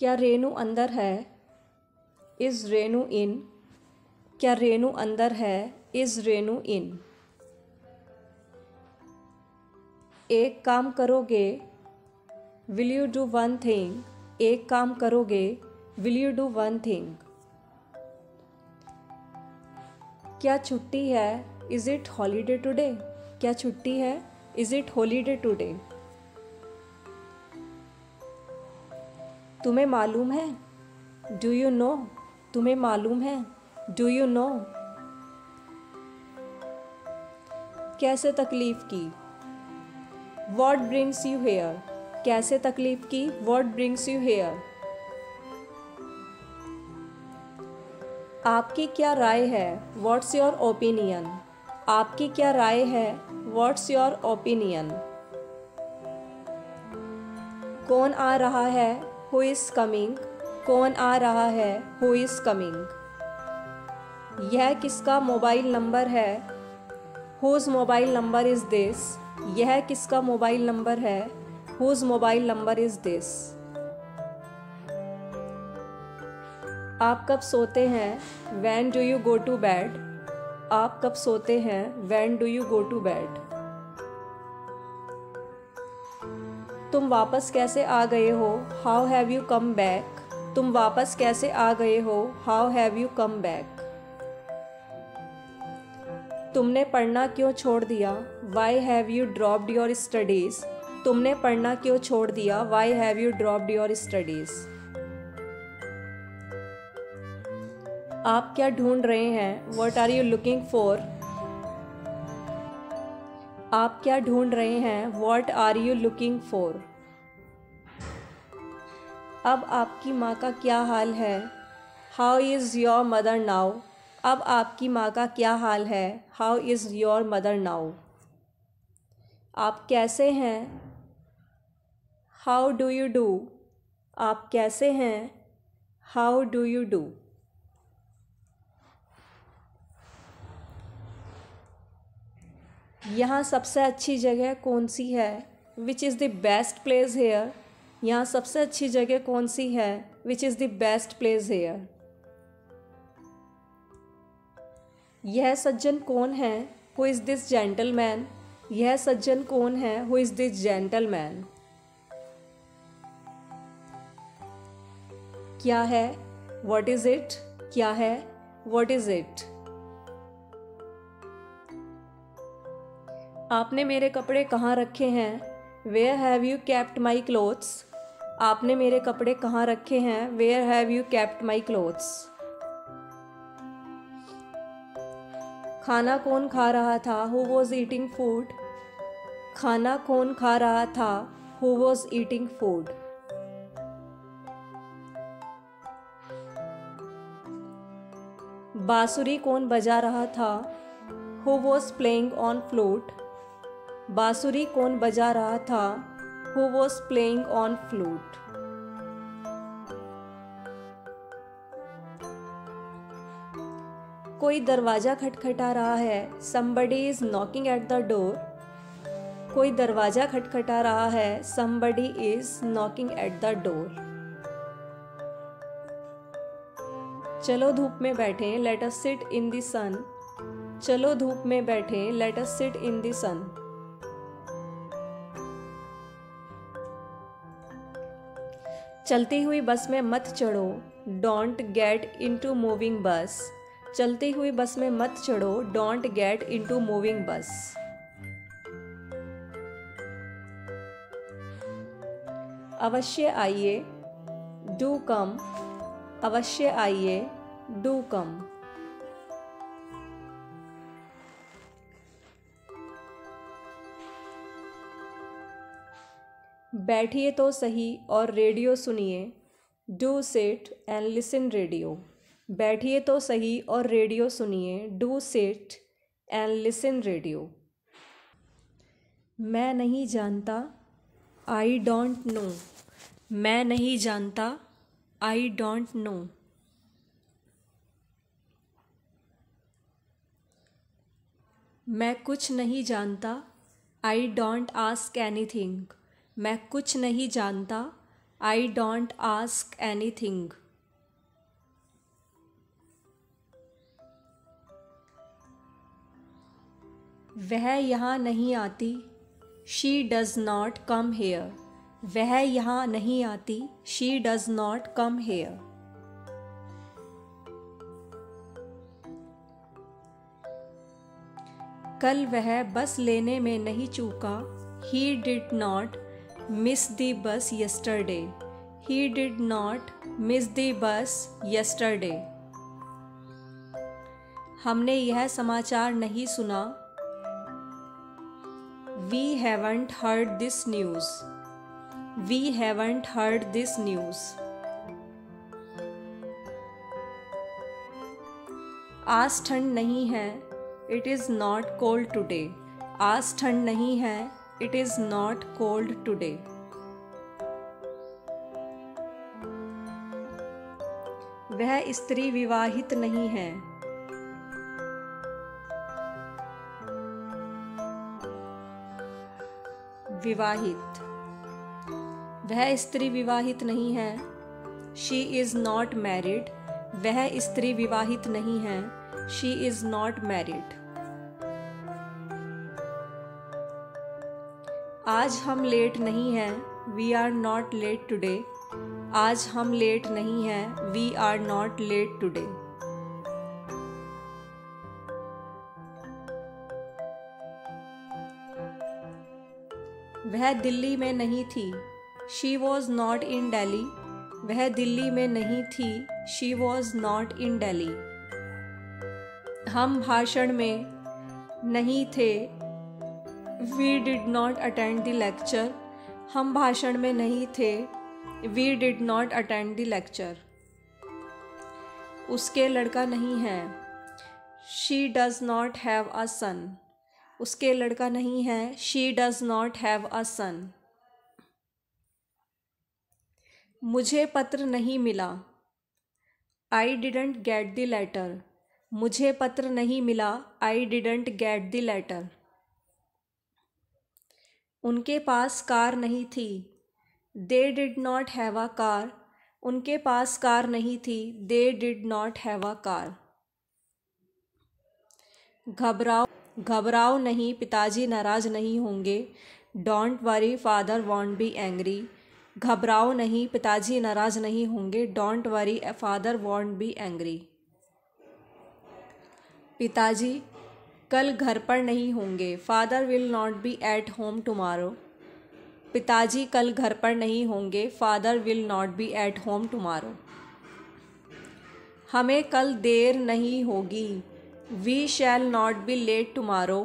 क्या रेनू अंदर है? Is Renu in? क्या रेनू अंदर है? Is Renu in? एक काम करोगे? Will you do one thing? एक काम करोगे? Will you do one thing? क्या छुट्टी है? Is it holiday today? क्या छुट्टी है? Is it holiday today? तुम्हें मालूम है? Do you know? तुम्हें मालूम है? Do you know? कैसे तकलीफ़ की? What brings you here? कैसे तकलीफ़ की? What brings you hair? आपकी क्या राय है? What's your opinion? आपकी क्या राय है? What's your opinion? कौन आ रहा है? Who is coming? कौन आ रहा है? Who is coming? यह किसका मोबाइल नंबर है? Who's mobile number is this? यह किसका मोबाइल नंबर है? Who's mobile number is this? आप कब सोते हैं? When do you go to bed? आप कब सोते हैं? When do you go to bed? तुम वापस कैसे आ गए हो? How have you come back? तुम वापस कैसे आ गए हो? How have you come back? तुमने पढ़ना क्यों छोड़ दिया? Why have you dropped your studies? तुमने पढ़ना क्यों छोड़ दिया? Why have you dropped your studies? आप क्या ढूंढ रहे हैं? What are you looking for? आप क्या ढूंढ रहे हैं? What are you looking for? अब आपकी माँ का क्या हाल है? How is your mother now? अब आपकी माँ का क्या हाल है? How is your mother now? आप कैसे हैं? How do you do? आप कैसे हैं? How do you do? यहाँ सबसे अच्छी जगह कौन सी है? Which is the best place here? यहाँ सबसे अच्छी जगह कौन सी है? Which is the best place here? यह सज्जन कौन है? Who is this gentleman? यह सज्जन कौन है? Who is this gentleman? क्या है? What is it? क्या है? What is it? आपने मेरे कपड़े कहाँ रखे हैं? Where have you kept my clothes? आपने मेरे कपड़े कहाँ रखे हैं? Where have you kept my clothes? खाना कौन खा रहा था? Who was eating food? खाना कौन खा रहा था? Who was eating food? बांसुरी कौन बजा रहा था? Who was playing on flute? बांसुरी कौन बजा रहा था? Who was playing on flute? कोई दरवाज़ा खटखटा रहा है। Somebody is knocking at the door. कोई दरवाज़ा खटखटा रहा है। Somebody is knocking at the door. चलो धूप में बैठें। Let us sit in the sun. चलो धूप में बैठें। Let us sit in the sun. चलती हुई बस में मत चढ़ो। Don't get into moving bus. चलती हुई बस में मत चढ़ो। Don't get into moving bus. अवश्य आइए। Do come. अवश्य आइए। Do come. बैठिए तो सही और रेडियो सुनिए। Do sit and listen radio. बैठिए तो सही और रेडियो सुनिए। Do sit and listen radio. मैं नहीं जानता। I don't know. मैं नहीं जानता। I don't know. मैं कुछ नहीं जानता। I don't ask anything. मैं कुछ नहीं जानता। I don't ask anything. वह यहाँ नहीं आती. She does not come here. वह यहाँ नहीं आती. She does not come here. कल वह बस लेने में नहीं चूका. He did not miss the bus yesterday. He did not miss the bus yesterday. हमने यह समाचार नहीं सुना. We haven't heard this news. We haven't heard this news. आज ठंड नहीं है. It is not cold today. आज ठंड नहीं है. It is not cold today. वह स्त्री विवाहित नहीं है. विवाहित. वह स्त्री विवाहित नहीं है. She is not married. वह स्त्री विवाहित नहीं है. She is not married. आज हम लेट नहीं हैं. We are not late today. आज हम लेट नहीं हैं. We are not late today. वह दिल्ली में नहीं थी. She was not in Delhi. वह दिल्ली में नहीं थी. She was not in Delhi. हम भाषण में नहीं थे. We did not attend the lecture. हम भाषण में नहीं थे. We did not attend the lecture. उसके लड़का नहीं है. She does not have a son. उसके लड़का नहीं है. She does not have a son. मुझे पत्र नहीं मिला. I didn't get the letter. मुझे पत्र नहीं मिला. I didn't get the letter. उनके पास कार नहीं थी. They did not have a car. उनके पास कार नहीं थी. They did not have a car. घबराओ नहीं, पिताजी नाराज नहीं होंगे. Don't worry, father won't be angry. घबराओ नहीं, पिताजी नाराज नहीं होंगे. Don't worry, father won't be angry. पिताजी कल घर पर नहीं होंगे. Father will not be at home tomorrow. पिताजी कल घर पर नहीं होंगे. Father will not be at home tomorrow. हमें कल देर नहीं होगी. We shall not be late tomorrow.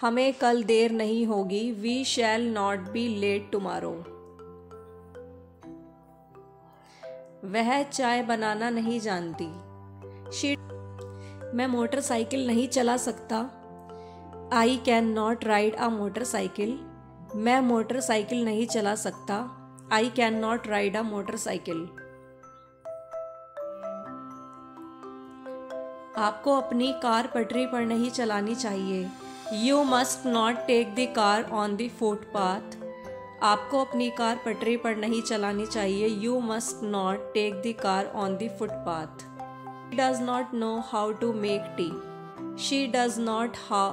हमें कल देर नहीं होगी. We shall not be late tomorrow. वह चाय बनाना नहीं जानती. मैं मोटरसाइकिल नहीं चला सकता. I cannot ride a motorcycle. मैं मोटरसाइकिल नहीं चला सकता. I cannot ride a motorcycle. आपको अपनी कार पटरी पर नहीं चलानी चाहिए. You must not take the car on the footpath. आपको अपनी कार पटरी पर नहीं चलानी चाहिए. You must not take the car on the footpath. She does not know how to make tea. She does not how.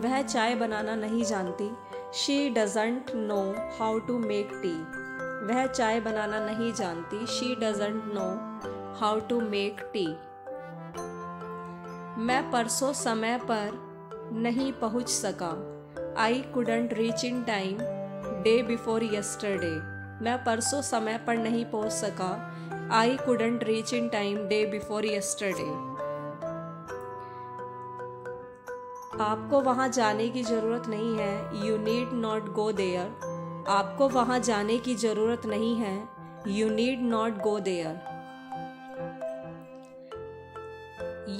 वह चाय बनाना नहीं जानती. She doesn't know how to make tea. वह चाय बनाना नहीं जानती. She doesn't know how to make tea. मैं परसों समय पर नहीं पहुंच सका. I couldn't reach in time day before yesterday. मैं परसों समय पर नहीं पहुंच सका. I couldn't reach in time day before yesterday. आपको वहाँ जाने की ज़रूरत नहीं है. You need not go there. आपको वहाँ जाने की ज़रूरत नहीं है. You need not go there.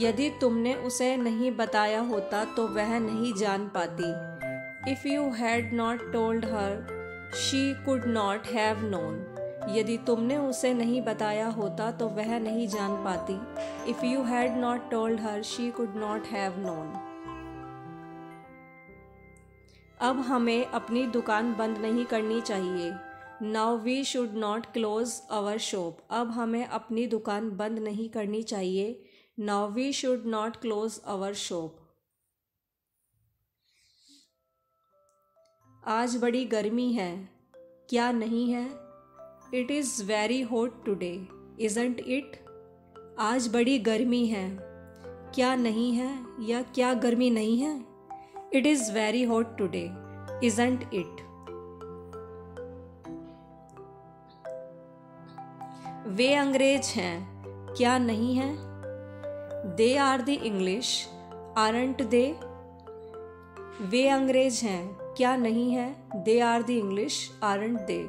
यदि तुमने उसे नहीं बताया होता तो वह नहीं जान पाती. If you had not told her, she could not have known. यदि तुमने उसे नहीं बताया होता तो वह नहीं जान पाती. If you had not told her, she could not have known. अब हमें अपनी दुकान बंद नहीं करनी चाहिए. Now we should not close our shop, अब हमें अपनी दुकान बंद नहीं करनी चाहिए। Now we should not close our shop. आज बड़ी गर्मी है, क्या नहीं है? It is very hot today, isn't it? आज बड़ी गर्मी है, क्या नहीं है या क्या गर्मी नहीं है? It is very hot today, isn't it? वे अंग्रेज हैं, क्या नहीं हैं? They are the English, aren't they? वे अंग्रेज हैं, क्या नहीं है? They are the English, aren't they?